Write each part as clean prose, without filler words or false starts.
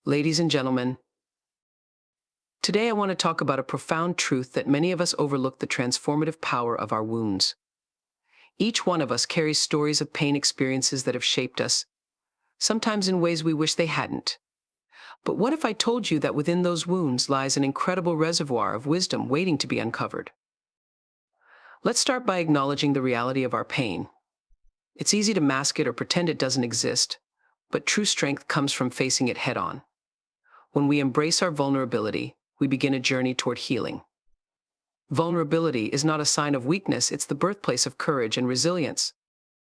Ladies and gentlemen, today I want to talk about a profound truth that many of us overlook: the transformative power of our wounds. Each one of us carries stories of pain experiences that have shaped us, sometimes in ways we wish they hadn't. But what if I told you that within those wounds lies an incredible reservoir of wisdom waiting to be uncovered? Let's start by acknowledging the reality of our pain. It's easy to mask it or pretend it doesn't exist, but true strength comes from facing it head on. When we embrace our vulnerability, we begin a journey toward healing. Vulnerability is not a sign of weakness, it's the birthplace of courage and resilience.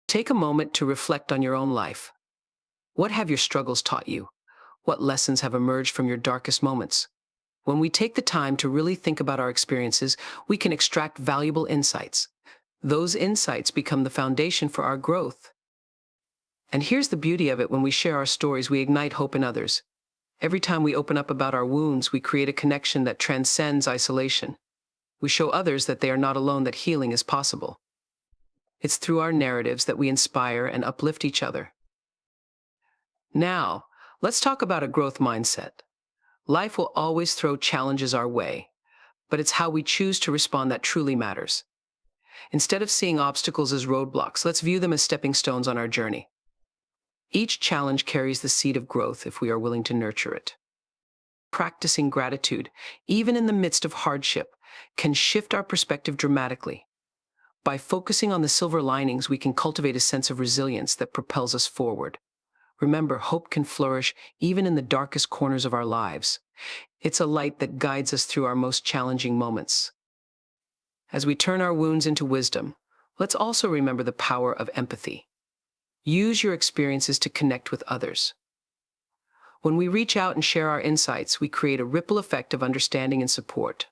Take a moment to reflect on your own life. What have your struggles taught you? What lessons have emerged from your darkest moments? When we take the time to really think about our experiences, we can extract valuable insights. Those insights become the foundation for our growth. And here's the beauty of it: when we share our stories, we ignite hope in others. Every time we open up about our wounds, we create a connection that transcends isolation. We show others that they are not alone, that healing is possible. It's through our narratives that we inspire and uplift each other. Now, let's talk about a growth mindset. Life will always throw challenges our way, but it's how we choose to respond that truly matters. Instead of seeing obstacles as roadblocks, let's view them as stepping stones on our journey. Each challenge carries the seed of growth if we are willing to nurture it. Practicing gratitude, even in the midst of hardship, can shift our perspective dramatically. By focusing on the silver linings, we can cultivate a sense of resilience that propels us forward. Remember, hope can flourish even in the darkest corners of our lives. It's a light that guides us through our most challenging moments. As we turn our wounds into wisdom, let's also remember the power of empathy. Use your experiences to connect with others. When we reach out and share our insights, we create a ripple effect of understanding and support.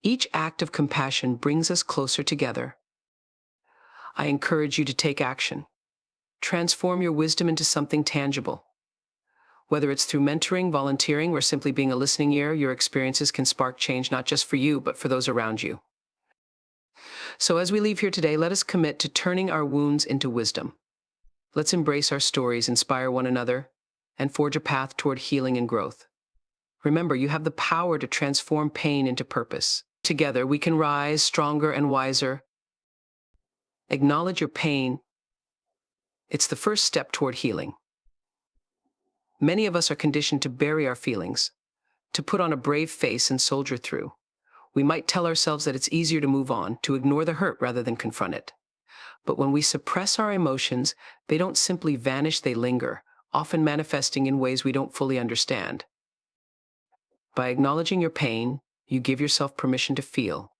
Each act of compassion brings us closer together. I encourage you to take action. Transform your wisdom into something tangible. Whether it's through mentoring, volunteering, or simply being a listening ear, your experiences can spark change not just for you, but for those around you. So as we leave here today, let us commit to turning our wounds into wisdom. Let's embrace our stories, inspire one another, and forge a path toward healing and growth. Remember, you have the power to transform pain into purpose. Together, we can rise stronger and wiser. Acknowledge your pain. It's the first step toward healing. Many of us are conditioned to bury our feelings, to put on a brave face and soldier through. We might tell ourselves that it's easier to move on, to ignore the hurt rather than confront it. But when we suppress our emotions, they don't simply vanish, they linger, often manifesting in ways we don't fully understand. By acknowledging your pain, you give yourself permission to feel.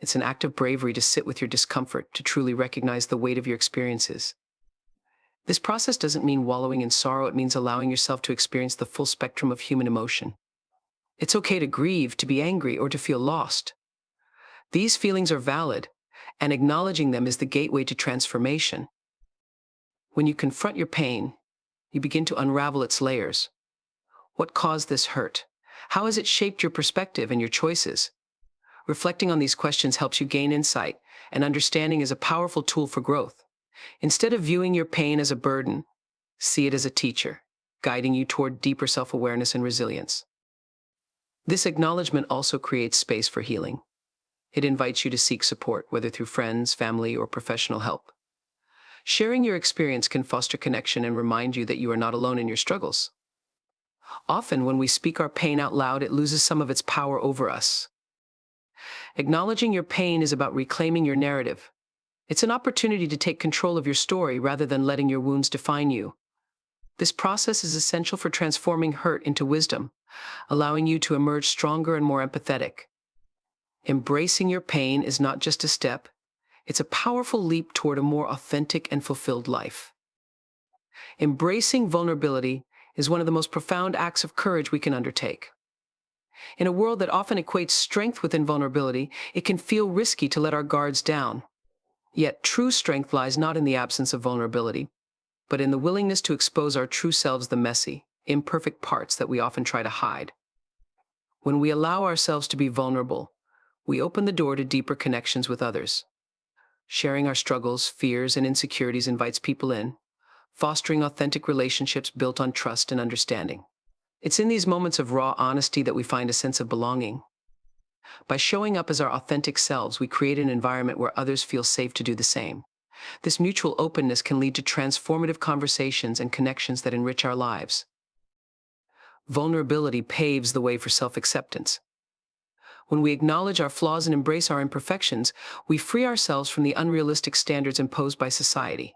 It's an act of bravery to sit with your discomfort, to truly recognize the weight of your experiences. This process doesn't mean wallowing in sorrow, it means allowing yourself to experience the full spectrum of human emotion. It's okay to grieve, to be angry, or to feel lost. These feelings are valid, and acknowledging them is the gateway to transformation. When you confront your pain, you begin to unravel its layers. What caused this hurt? How has it shaped your perspective and your choices? Reflecting on these questions helps you gain insight, and understanding is a powerful tool for growth. Instead of viewing your pain as a burden, see it as a teacher, guiding you toward deeper self-awareness and resilience. This acknowledgement also creates space for healing. It invites you to seek support, whether through friends, family, or professional help. Sharing your experience can foster connection and remind you that you are not alone in your struggles. Often, when we speak our pain out loud, it loses some of its power over us. Acknowledging your pain is about reclaiming your narrative. It's an opportunity to take control of your story rather than letting your wounds define you. This process is essential for transforming hurt into wisdom, allowing you to emerge stronger and more empathetic. Embracing your pain is not just a step, it's a powerful leap toward a more authentic and fulfilled life. Embracing vulnerability is one of the most profound acts of courage we can undertake. In a world that often equates strength with invulnerability, it can feel risky to let our guards down. Yet true strength lies not in the absence of vulnerability, but in the willingness to expose our true selves, the messy, imperfect parts that we often try to hide. When we allow ourselves to be vulnerable, we open the door to deeper connections with others. Sharing our struggles, fears, and insecurities invites people in, fostering authentic relationships built on trust and understanding. It's in these moments of raw honesty that we find a sense of belonging. By showing up as our authentic selves, we create an environment where others feel safe to do the same. This mutual openness can lead to transformative conversations and connections that enrich our lives. Vulnerability paves the way for self-acceptance. When we acknowledge our flaws and embrace our imperfections, we free ourselves from the unrealistic standards imposed by society.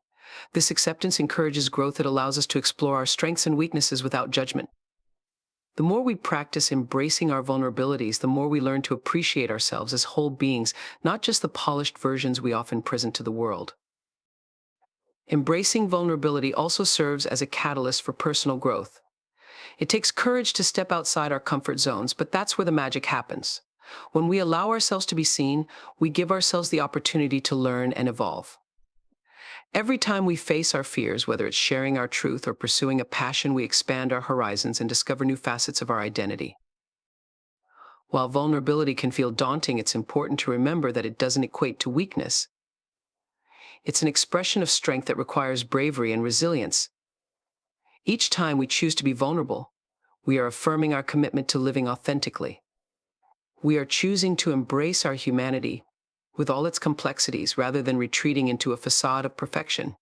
This acceptance encourages growth that allows us to explore our strengths and weaknesses without judgment. The more we practice embracing our vulnerabilities, the more we learn to appreciate ourselves as whole beings, not just the polished versions we often present to the world. Embracing vulnerability also serves as a catalyst for personal growth. It takes courage to step outside our comfort zones, but that's where the magic happens. When we allow ourselves to be seen, we give ourselves the opportunity to learn and evolve. Every time we face our fears, whether it's sharing our truth or pursuing a passion, we expand our horizons and discover new facets of our identity. While vulnerability can feel daunting, it's important to remember that it doesn't equate to weakness. It's an expression of strength that requires bravery and resilience. Each time we choose to be vulnerable, we are affirming our commitment to living authentically. We are choosing to embrace our humanity with all its complexities rather than retreating into a facade of perfection.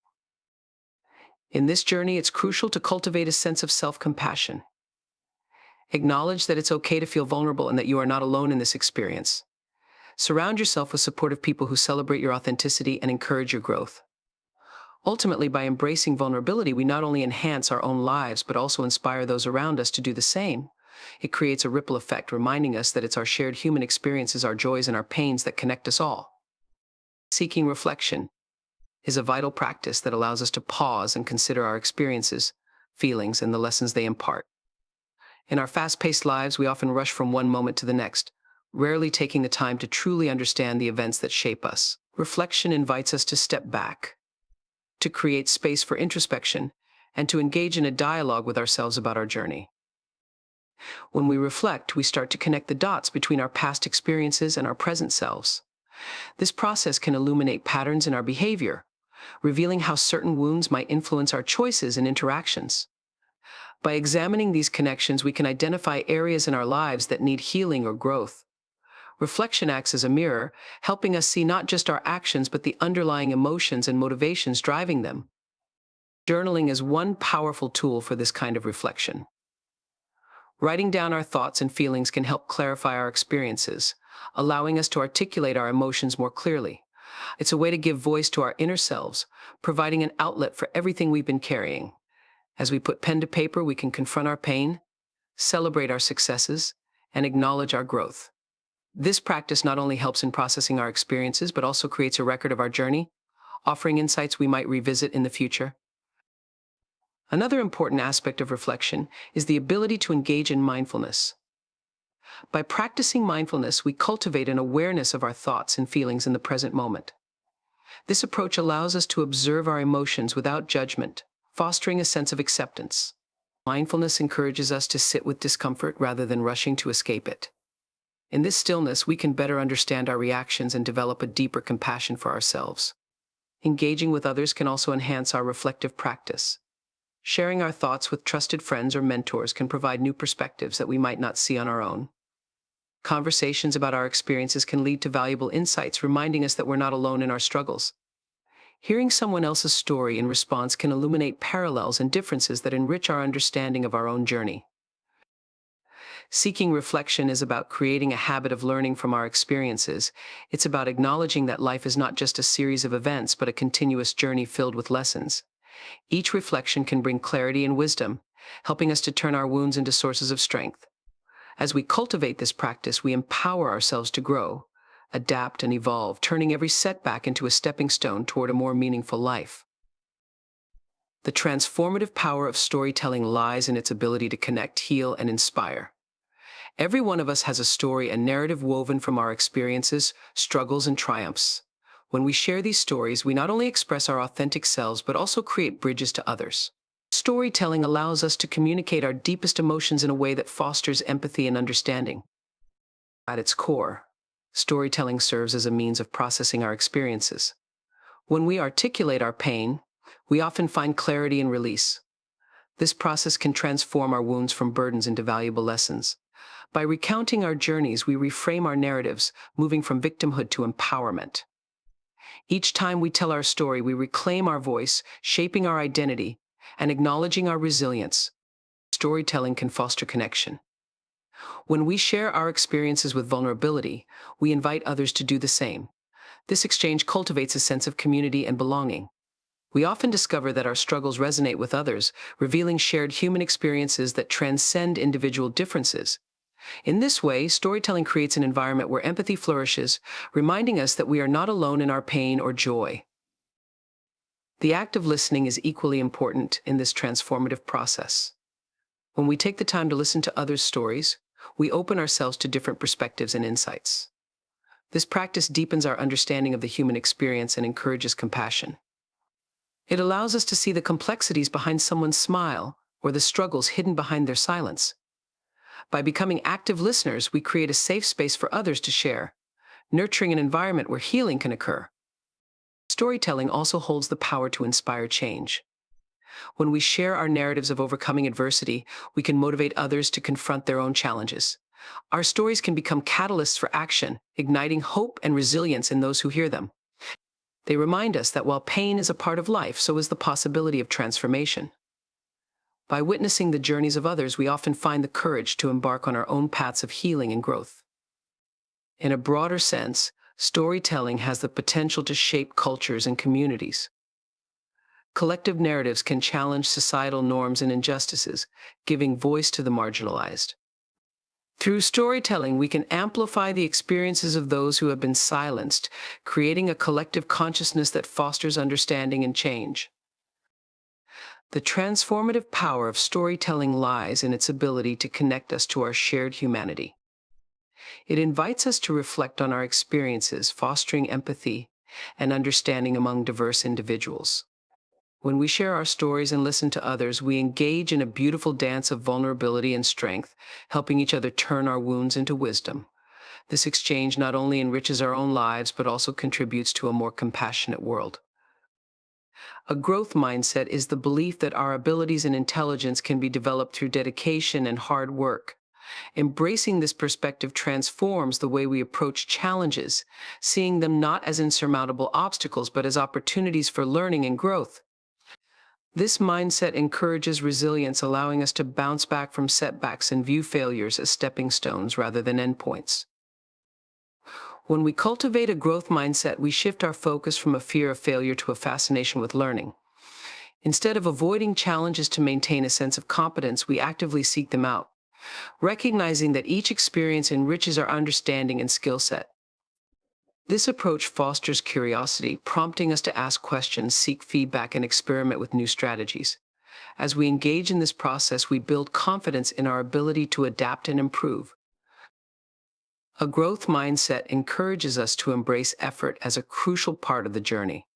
In this journey, it's crucial to cultivate a sense of self-compassion. Acknowledge that it's okay to feel vulnerable and that you are not alone in this experience. Surround yourself with supportive people who celebrate your authenticity and encourage your growth. Ultimately, by embracing vulnerability, we not only enhance our own lives, but also inspire those around us to do the same. It creates a ripple effect, reminding us that it's our shared human experiences, our joys and our pains that connect us all. Seeking reflection is a vital practice that allows us to pause and consider our experiences, feelings, and the lessons they impart. In our fast-paced lives, we often rush from one moment to the next, rarely taking the time to truly understand the events that shape us. Reflection invites us to step back, to create space for introspection, and to engage in a dialogue with ourselves about our journey. When we reflect, we start to connect the dots between our past experiences and our present selves. This process can illuminate patterns in our behavior, revealing how certain wounds might influence our choices and interactions. By examining these connections, we can identify areas in our lives that need healing or growth. Reflection acts as a mirror, helping us see not just our actions, but the underlying emotions and motivations driving them. Journaling is one powerful tool for this kind of reflection. Writing down our thoughts and feelings can help clarify our experiences, allowing us to articulate our emotions more clearly. It's a way to give voice to our inner selves, providing an outlet for everything we've been carrying. As we put pen to paper, we can confront our pain, celebrate our successes, and acknowledge our growth. This practice not only helps in processing our experiences, but also creates a record of our journey, offering insights we might revisit in the future. Another important aspect of reflection is the ability to engage in mindfulness. By practicing mindfulness, we cultivate an awareness of our thoughts and feelings in the present moment. This approach allows us to observe our emotions without judgment, fostering a sense of acceptance. Mindfulness encourages us to sit with discomfort rather than rushing to escape it. In this stillness, we can better understand our reactions and develop a deeper compassion for ourselves. Engaging with others can also enhance our reflective practice. Sharing our thoughts with trusted friends or mentors can provide new perspectives that we might not see on our own. Conversations about our experiences can lead to valuable insights, reminding us that we're not alone in our struggles. Hearing someone else's story in response can illuminate parallels and differences that enrich our understanding of our own journey. Seeking reflection is about creating a habit of learning from our experiences. It's about acknowledging that life is not just a series of events, but a continuous journey filled with lessons. Each reflection can bring clarity and wisdom, helping us to turn our wounds into sources of strength. As we cultivate this practice, we empower ourselves to grow, adapt, and evolve, turning every setback into a stepping stone toward a more meaningful life. The transformative power of storytelling lies in its ability to connect, heal, and inspire. Every one of us has a story, a narrative woven from our experiences, struggles, and triumphs. When we share these stories, we not only express our authentic selves, but also create bridges to others. Storytelling allows us to communicate our deepest emotions in a way that fosters empathy and understanding. At its core, storytelling serves as a means of processing our experiences. When we articulate our pain, we often find clarity and release. This process can transform our wounds from burdens into valuable lessons. By recounting our journeys, we reframe our narratives, moving from victimhood to empowerment. Each time we tell our story, we reclaim our voice, shaping our identity, and acknowledging our resilience. Storytelling can foster connection. When we share our experiences with vulnerability, we invite others to do the same. This exchange cultivates a sense of community and belonging. We often discover that our struggles resonate with others, revealing shared human experiences that transcend individual differences. In this way, storytelling creates an environment where empathy flourishes, reminding us that we are not alone in our pain or joy. The act of listening is equally important in this transformative process. When we take the time to listen to others' stories, we open ourselves to different perspectives and insights. This practice deepens our understanding of the human experience and encourages compassion. It allows us to see the complexities behind someone's smile or the struggles hidden behind their silence. By becoming active listeners, we create a safe space for others to share, nurturing an environment where healing can occur. Storytelling also holds the power to inspire change. When we share our narratives of overcoming adversity, we can motivate others to confront their own challenges. Our stories can become catalysts for action, igniting hope and resilience in those who hear them. They remind us that while pain is a part of life, so is the possibility of transformation. By witnessing the journeys of others, we often find the courage to embark on our own paths of healing and growth. In a broader sense, storytelling has the potential to shape cultures and communities. Collective narratives can challenge societal norms and injustices, giving voice to the marginalized. Through storytelling, we can amplify the experiences of those who have been silenced, creating a collective consciousness that fosters understanding and change. The transformative power of storytelling lies in its ability to connect us to our shared humanity. It invites us to reflect on our experiences, fostering empathy and understanding among diverse individuals. When we share our stories and listen to others, we engage in a beautiful dance of vulnerability and strength, helping each other turn our wounds into wisdom. This exchange not only enriches our own lives, but also contributes to a more compassionate world. A growth mindset is the belief that our abilities and intelligence can be developed through dedication and hard work. Embracing this perspective transforms the way we approach challenges, seeing them not as insurmountable obstacles, but as opportunities for learning and growth. This mindset encourages resilience, allowing us to bounce back from setbacks and view failures as stepping stones rather than endpoints. When we cultivate a growth mindset, we shift our focus from a fear of failure to a fascination with learning. Instead of avoiding challenges to maintain a sense of competence, we actively seek them out, recognizing that each experience enriches our understanding and skill set. This approach fosters curiosity, prompting us to ask questions, seek feedback, and experiment with new strategies. As we engage in this process, we build confidence in our ability to adapt and improve. A growth mindset encourages us to embrace effort as a crucial part of the journey.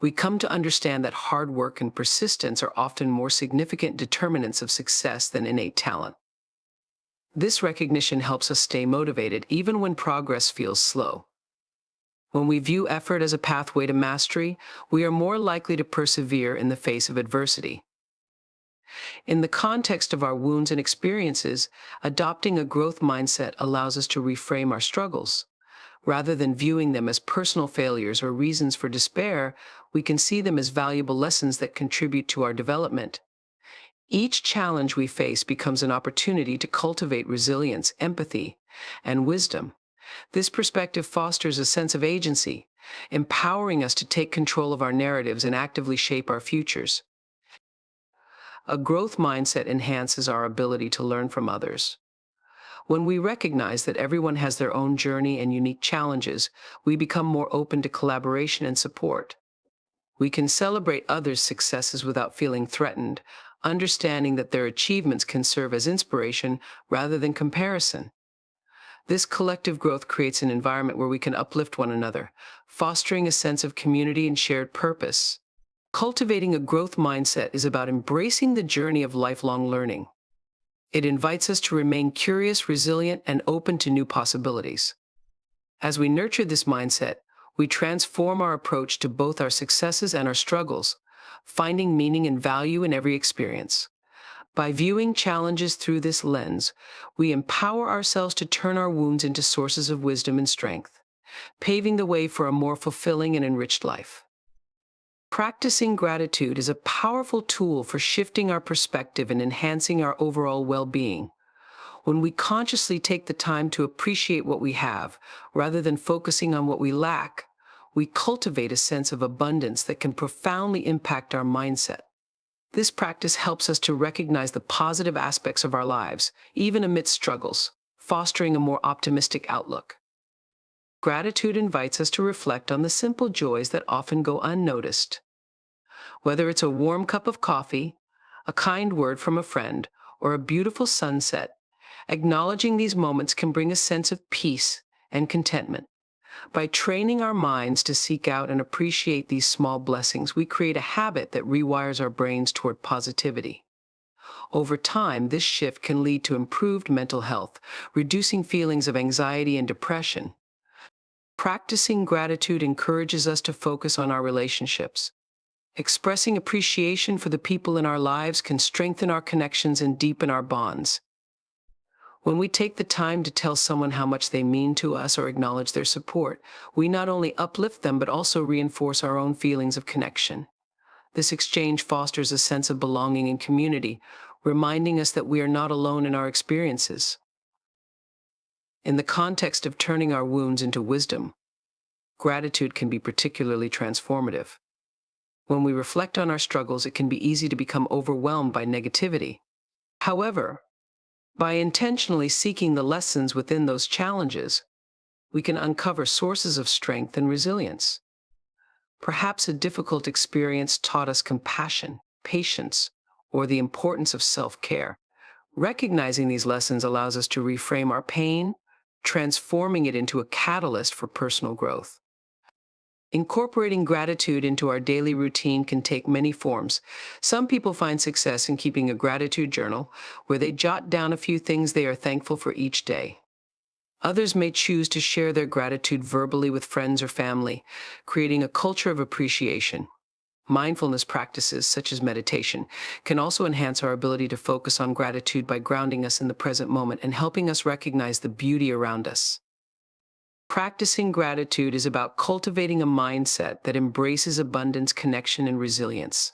We come to understand that hard work and persistence are often more significant determinants of success than innate talent. This recognition helps us stay motivated even when progress feels slow. When we view effort as a pathway to mastery, we are more likely to persevere in the face of adversity. In the context of our wounds and experiences, adopting a growth mindset allows us to reframe our struggles. Rather than viewing them as personal failures or reasons for despair, we can see them as valuable lessons that contribute to our development. Each challenge we face becomes an opportunity to cultivate resilience, empathy, and wisdom. This perspective fosters a sense of agency, empowering us to take control of our narratives and actively shape our futures. A growth mindset enhances our ability to learn from others. When we recognize that everyone has their own journey and unique challenges, we become more open to collaboration and support. We can celebrate others' successes without feeling threatened, understanding that their achievements can serve as inspiration rather than comparison. This collective growth creates an environment where we can uplift one another, fostering a sense of community and shared purpose. Cultivating a growth mindset is about embracing the journey of lifelong learning. It invites us to remain curious, resilient, and open to new possibilities. As we nurture this mindset, we transform our approach to both our successes and our struggles, finding meaning and value in every experience. By viewing challenges through this lens, we empower ourselves to turn our wounds into sources of wisdom and strength, paving the way for a more fulfilling and enriched life. Practicing gratitude is a powerful tool for shifting our perspective and enhancing our overall well-being. When we consciously take the time to appreciate what we have, rather than focusing on what we lack, we cultivate a sense of abundance that can profoundly impact our mindset. This practice helps us to recognize the positive aspects of our lives, even amidst struggles, fostering a more optimistic outlook. Gratitude invites us to reflect on the simple joys that often go unnoticed. Whether it's a warm cup of coffee, a kind word from a friend, or a beautiful sunset, acknowledging these moments can bring a sense of peace and contentment. By training our minds to seek out and appreciate these small blessings, we create a habit that rewires our brains toward positivity. Over time, this shift can lead to improved mental health, reducing feelings of anxiety and depression. Practicing gratitude encourages us to focus on our relationships. Expressing appreciation for the people in our lives can strengthen our connections and deepen our bonds. When we take the time to tell someone how much they mean to us or acknowledge their support, we not only uplift them but also reinforce our own feelings of connection. This exchange fosters a sense of belonging and community, reminding us that we are not alone in our experiences. In the context of turning our wounds into wisdom, gratitude can be particularly transformative. When we reflect on our struggles, it can be easy to become overwhelmed by negativity. However, by intentionally seeking the lessons within those challenges, we can uncover sources of strength and resilience. Perhaps a difficult experience taught us compassion, patience, or the importance of self-care. Recognizing these lessons allows us to reframe our pain, transforming it into a catalyst for personal growth. Incorporating gratitude into our daily routine can take many forms. Some people find success in keeping a gratitude journal where they jot down a few things they are thankful for each day. Others may choose to share their gratitude verbally with friends or family, creating a culture of appreciation. Mindfulness practices, such as meditation, can also enhance our ability to focus on gratitude by grounding us in the present moment and helping us recognize the beauty around us. Practicing gratitude is about cultivating a mindset that embraces abundance, connection, and resilience.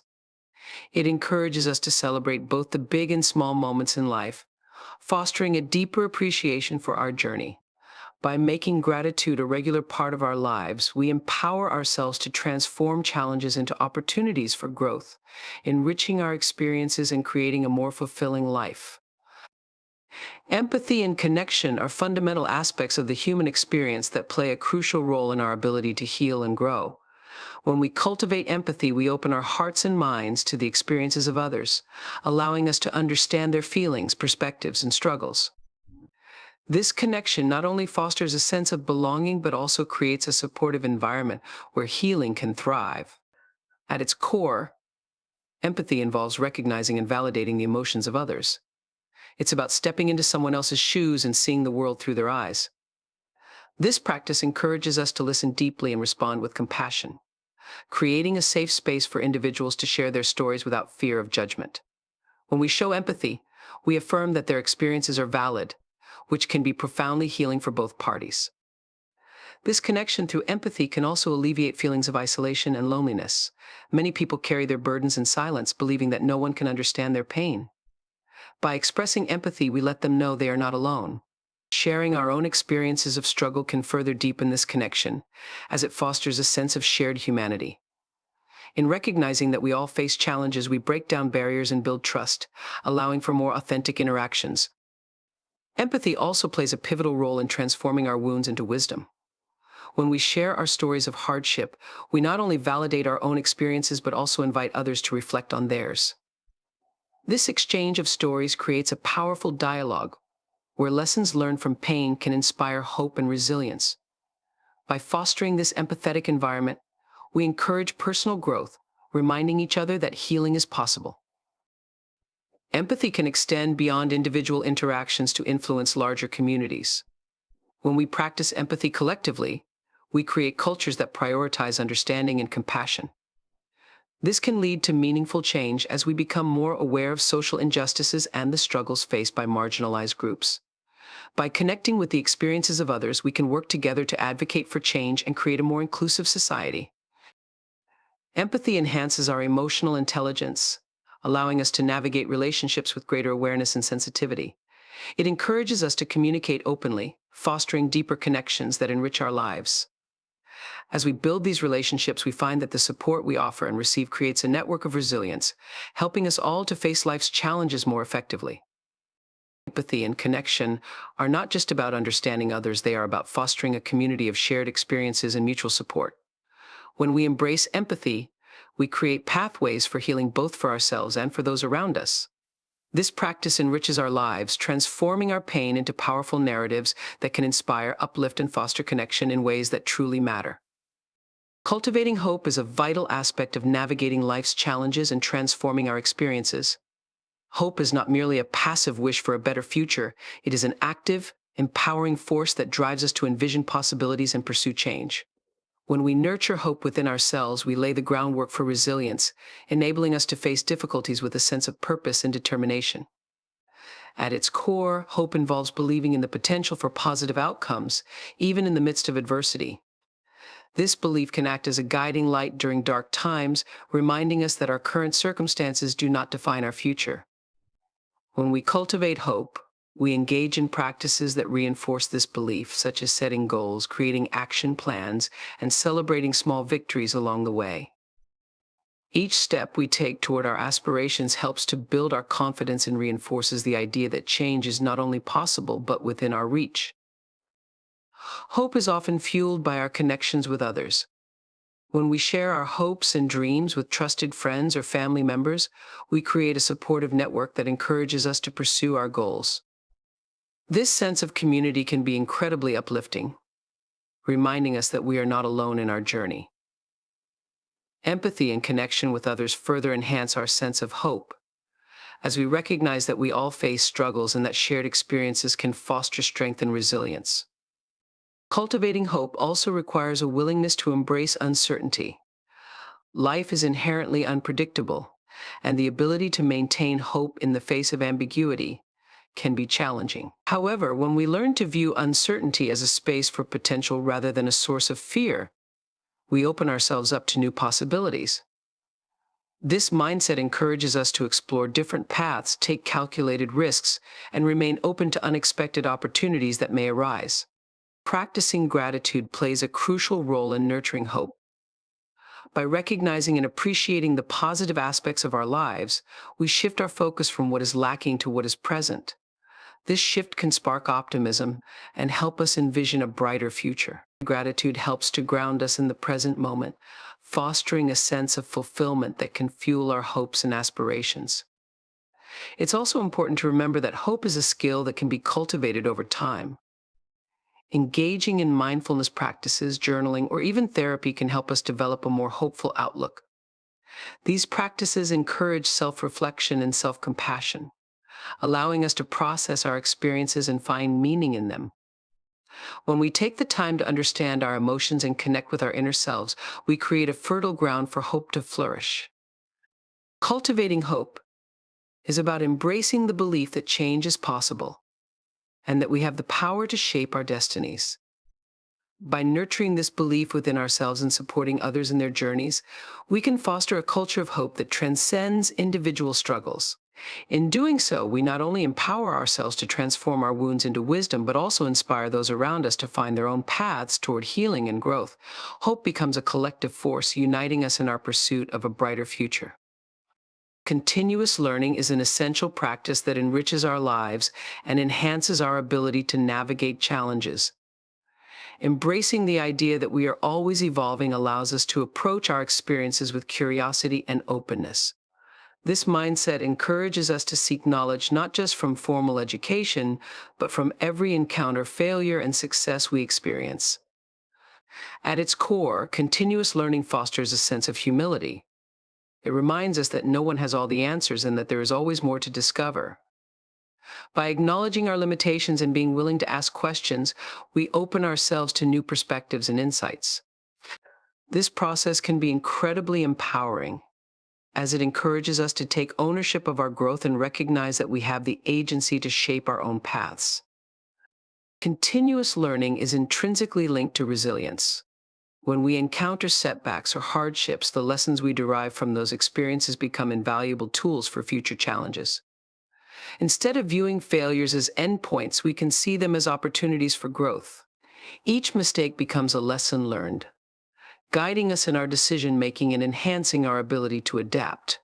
It encourages us to celebrate both the big and small moments in life, fostering a deeper appreciation for our journey. By making gratitude a regular part of our lives, we empower ourselves to transform challenges into opportunities for growth, enriching our experiences and creating a more fulfilling life. Empathy and connection are fundamental aspects of the human experience that play a crucial role in our ability to heal and grow. When we cultivate empathy, we open our hearts and minds to the experiences of others, allowing us to understand their feelings, perspectives, and struggles. This connection not only fosters a sense of belonging, but also creates a supportive environment where healing can thrive. At its core, empathy involves recognizing and validating the emotions of others. It's about stepping into someone else's shoes and seeing the world through their eyes. This practice encourages us to listen deeply and respond with compassion, creating a safe space for individuals to share their stories without fear of judgment. When we show empathy, we affirm that their experiences are valid, which can be profoundly healing for both parties. This connection through empathy can also alleviate feelings of isolation and loneliness. Many people carry their burdens in silence, believing that no one can understand their pain. By expressing empathy, we let them know they are not alone. Sharing our own experiences of struggle can further deepen this connection, as it fosters a sense of shared humanity. In recognizing that we all face challenges, we break down barriers and build trust, allowing for more authentic interactions. Empathy also plays a pivotal role in transforming our wounds into wisdom. When we share our stories of hardship, we not only validate our own experiences but also invite others to reflect on theirs. This exchange of stories creates a powerful dialogue where lessons learned from pain can inspire hope and resilience. By fostering this empathetic environment, we encourage personal growth, reminding each other that healing is possible. Empathy can extend beyond individual interactions to influence larger communities. When we practice empathy collectively, we create cultures that prioritize understanding and compassion. This can lead to meaningful change as we become more aware of social injustices and the struggles faced by marginalized groups. By connecting with the experiences of others, we can work together to advocate for change and create a more inclusive society. Empathy enhances our emotional intelligence, allowing us to navigate relationships with greater awareness and sensitivity. It encourages us to communicate openly, fostering deeper connections that enrich our lives. As we build these relationships, we find that the support we offer and receive creates a network of resilience, helping us all to face life's challenges more effectively. Empathy and connection are not just about understanding others, they are about fostering a community of shared experiences and mutual support. When we embrace empathy, we create pathways for healing both for ourselves and for those around us. This practice enriches our lives, transforming our pain into powerful narratives that can inspire, uplift, and foster connection in ways that truly matter. Cultivating hope is a vital aspect of navigating life's challenges and transforming our experiences. Hope is not merely a passive wish for a better future, it is an active, empowering force that drives us to envision possibilities and pursue change. When we nurture hope within ourselves, we lay the groundwork for resilience, enabling us to face difficulties with a sense of purpose and determination. At its core, hope involves believing in the potential for positive outcomes, even in the midst of adversity. This belief can act as a guiding light during dark times, reminding us that our current circumstances do not define our future. When we cultivate hope, we engage in practices that reinforce this belief, such as setting goals, creating action plans, and celebrating small victories along the way. Each step we take toward our aspirations helps to build our confidence and reinforces the idea that change is not only possible but within our reach. Hope is often fueled by our connections with others. When we share our hopes and dreams with trusted friends or family members, we create a supportive network that encourages us to pursue our goals. This sense of community can be incredibly uplifting, reminding us that we are not alone in our journey. Empathy and connection with others further enhance our sense of hope, as we recognize that we all face struggles and that shared experiences can foster strength and resilience. Cultivating hope also requires a willingness to embrace uncertainty. Life is inherently unpredictable, and the ability to maintain hope in the face of ambiguity can be challenging. However, when we learn to view uncertainty as a space for potential rather than a source of fear, we open ourselves up to new possibilities. This mindset encourages us to explore different paths, take calculated risks, and remain open to unexpected opportunities that may arise. Practicing gratitude plays a crucial role in nurturing hope. By recognizing and appreciating the positive aspects of our lives, we shift our focus from what is lacking to what is present. This shift can spark optimism and help us envision a brighter future. Gratitude helps to ground us in the present moment, fostering a sense of fulfillment that can fuel our hopes and aspirations. It's also important to remember that hope is a skill that can be cultivated over time. Engaging in mindfulness practices, journaling, or even therapy can help us develop a more hopeful outlook. These practices encourage self-reflection and self-compassion, allowing us to process our experiences and find meaning in them. When we take the time to understand our emotions and connect with our inner selves, we create a fertile ground for hope to flourish. Cultivating hope is about embracing the belief that change is possible and that we have the power to shape our destinies. By nurturing this belief within ourselves and supporting others in their journeys, we can foster a culture of hope that transcends individual struggles. In doing so, we not only empower ourselves to transform our wounds into wisdom, but also inspire those around us to find their own paths toward healing and growth. Hope becomes a collective force, uniting us in our pursuit of a brighter future. Continuous learning is an essential practice that enriches our lives and enhances our ability to navigate challenges. Embracing the idea that we are always evolving allows us to approach our experiences with curiosity and openness. This mindset encourages us to seek knowledge not just from formal education, but from every encounter, failure, and success we experience. At its core, continuous learning fosters a sense of humility. It reminds us that no one has all the answers and that there is always more to discover. By acknowledging our limitations and being willing to ask questions, we open ourselves to new perspectives and insights. This process can be incredibly empowering, as it encourages us to take ownership of our growth and recognize that we have the agency to shape our own paths. Continuous learning is intrinsically linked to resilience. When we encounter setbacks or hardships, the lessons we derive from those experiences become invaluable tools for future challenges. Instead of viewing failures as endpoints, we can see them as opportunities for growth. Each mistake becomes a lesson learned, guiding us in our decision-making and enhancing our ability to adapt.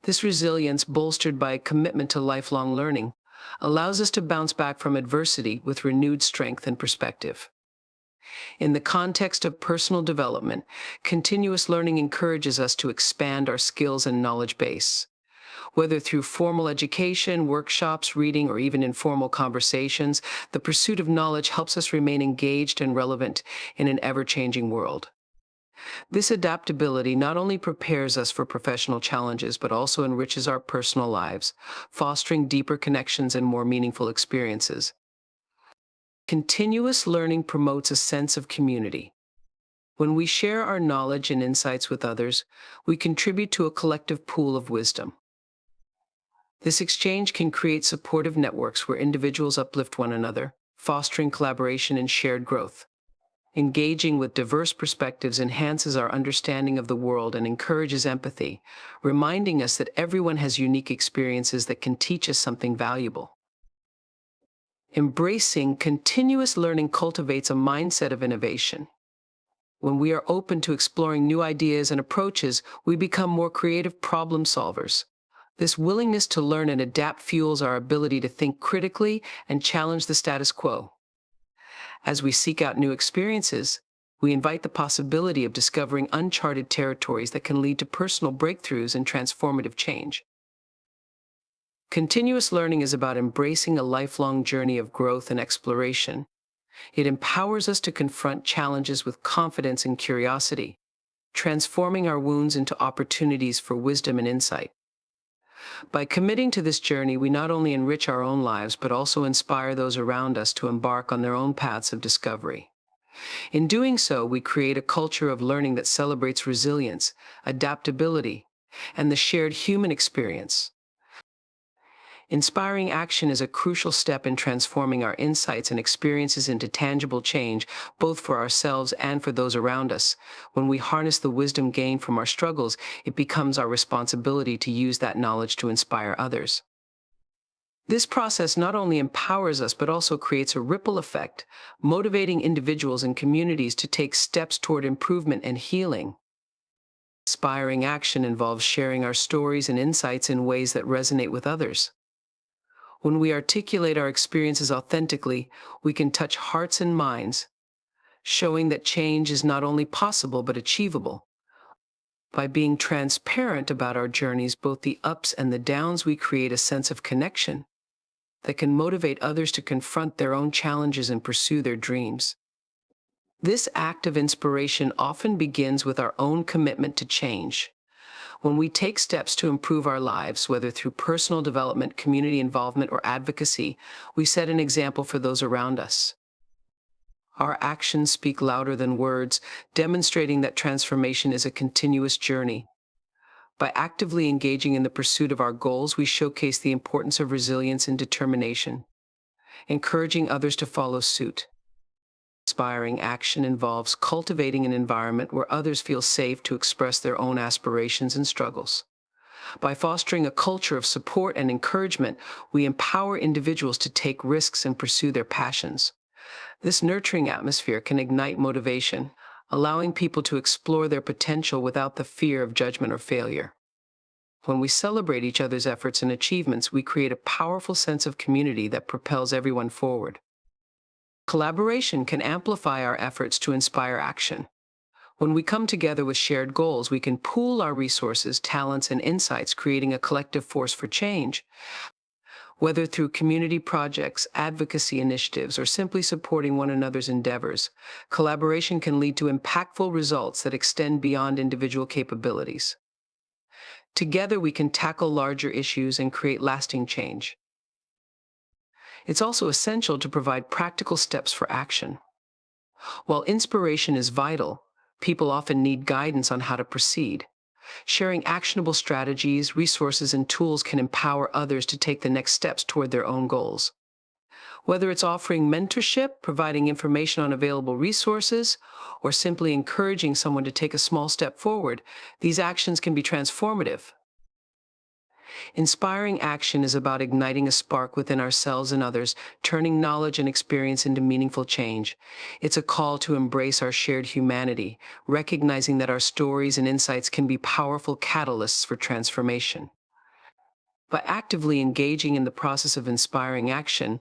This resilience, bolstered by a commitment to lifelong learning, allows us to bounce back from adversity with renewed strength and perspective. In the context of personal development, continuous learning encourages us to expand our skills and knowledge base. Whether through formal education, workshops, reading, or even informal conversations, the pursuit of knowledge helps us remain engaged and relevant in an ever-changing world. This adaptability not only prepares us for professional challenges, but also enriches our personal lives, fostering deeper connections and more meaningful experiences. Continuous learning promotes a sense of community. When we share our knowledge and insights with others, we contribute to a collective pool of wisdom. This exchange can create supportive networks where individuals uplift one another, fostering collaboration and shared growth. Engaging with diverse perspectives enhances our understanding of the world and encourages empathy, reminding us that everyone has unique experiences that can teach us something valuable. Embracing continuous learning cultivates a mindset of innovation. When we are open to exploring new ideas and approaches, we become more creative problem solvers. This willingness to learn and adapt fuels our ability to think critically and challenge the status quo. As we seek out new experiences, we invite the possibility of discovering uncharted territories that can lead to personal breakthroughs and transformative change. Continuous learning is about embracing a lifelong journey of growth and exploration. It empowers us to confront challenges with confidence and curiosity, transforming our wounds into opportunities for wisdom and insight. By committing to this journey, we not only enrich our own lives, but also inspire those around us to embark on their own paths of discovery. In doing so, we create a culture of learning that celebrates resilience, adaptability, and the shared human experience. Inspiring action is a crucial step in transforming our insights and experiences into tangible change, both for ourselves and for those around us. When we harness the wisdom gained from our struggles, it becomes our responsibility to use that knowledge to inspire others. This process not only empowers us, but also creates a ripple effect, motivating individuals and communities to take steps toward improvement and healing. Inspiring action involves sharing our stories and insights in ways that resonate with others. When we articulate our experiences authentically, we can touch hearts and minds, showing that change is not only possible but achievable. By being transparent about our journeys, both the ups and the downs, we create a sense of connection that can motivate others to confront their own challenges and pursue their dreams. This act of inspiration often begins with our own commitment to change. When we take steps to improve our lives, whether through personal development, community involvement, or advocacy, we set an example for those around us. Our actions speak louder than words, demonstrating that transformation is a continuous journey. By actively engaging in the pursuit of our goals, we showcase the importance of resilience and determination, encouraging others to follow suit. Inspiring action involves cultivating an environment where others feel safe to express their own aspirations and struggles. By fostering a culture of support and encouragement, we empower individuals to take risks and pursue their passions. This nurturing atmosphere can ignite motivation, allowing people to explore their potential without the fear of judgment or failure. When we celebrate each other's efforts and achievements, we create a powerful sense of community that propels everyone forward. Collaboration can amplify our efforts to inspire action. When we come together with shared goals, we can pool our resources, talents, and insights, creating a collective force for change. Whether through community projects, advocacy initiatives, or simply supporting one another's endeavors, collaboration can lead to impactful results that extend beyond individual capabilities. Together, we can tackle larger issues and create lasting change. It's also essential to provide practical steps for action. While inspiration is vital, people often need guidance on how to proceed. Sharing actionable strategies, resources, and tools can empower others to take the next steps toward their own goals. Whether it's offering mentorship, providing information on available resources, or simply encouraging someone to take a small step forward, these actions can be transformative. Inspiring action is about igniting a spark within ourselves and others, turning knowledge and experience into meaningful change. It's a call to embrace our shared humanity, recognizing that our stories and insights can be powerful catalysts for transformation. By actively engaging in the process of inspiring action,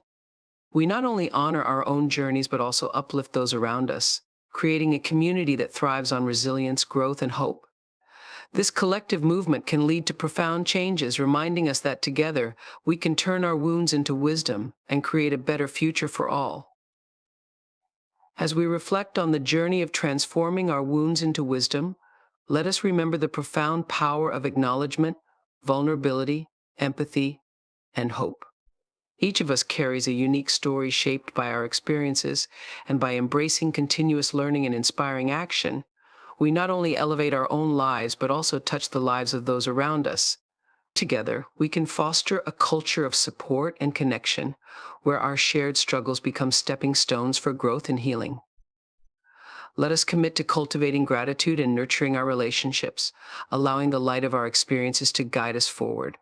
we not only honor our own journeys but also uplift those around us, creating a community that thrives on resilience, growth, and hope. This collective movement can lead to profound changes, reminding us that together we can turn our wounds into wisdom and create a better future for all. As we reflect on the journey of transforming our wounds into wisdom, let us remember the profound power of acknowledgement, vulnerability, empathy, and hope. Each of us carries a unique story shaped by our experiences, and by embracing continuous learning and inspiring action, we not only elevate our own lives but also touch the lives of those around us. Together, we can foster a culture of support and connection where our shared struggles become stepping stones for growth and healing. Let us commit to cultivating gratitude and nurturing our relationships, allowing the light of our experiences to guide us forward.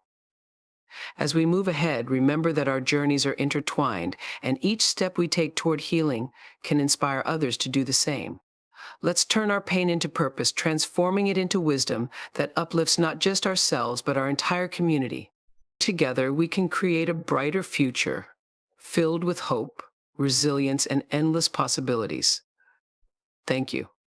As we move ahead, remember that our journeys are intertwined, and each step we take toward healing can inspire others to do the same. Let's turn our pain into purpose, transforming it into wisdom that uplifts not just ourselves, but our entire community. Together, we can create a brighter future, filled with hope, resilience, and endless possibilities. Thank you.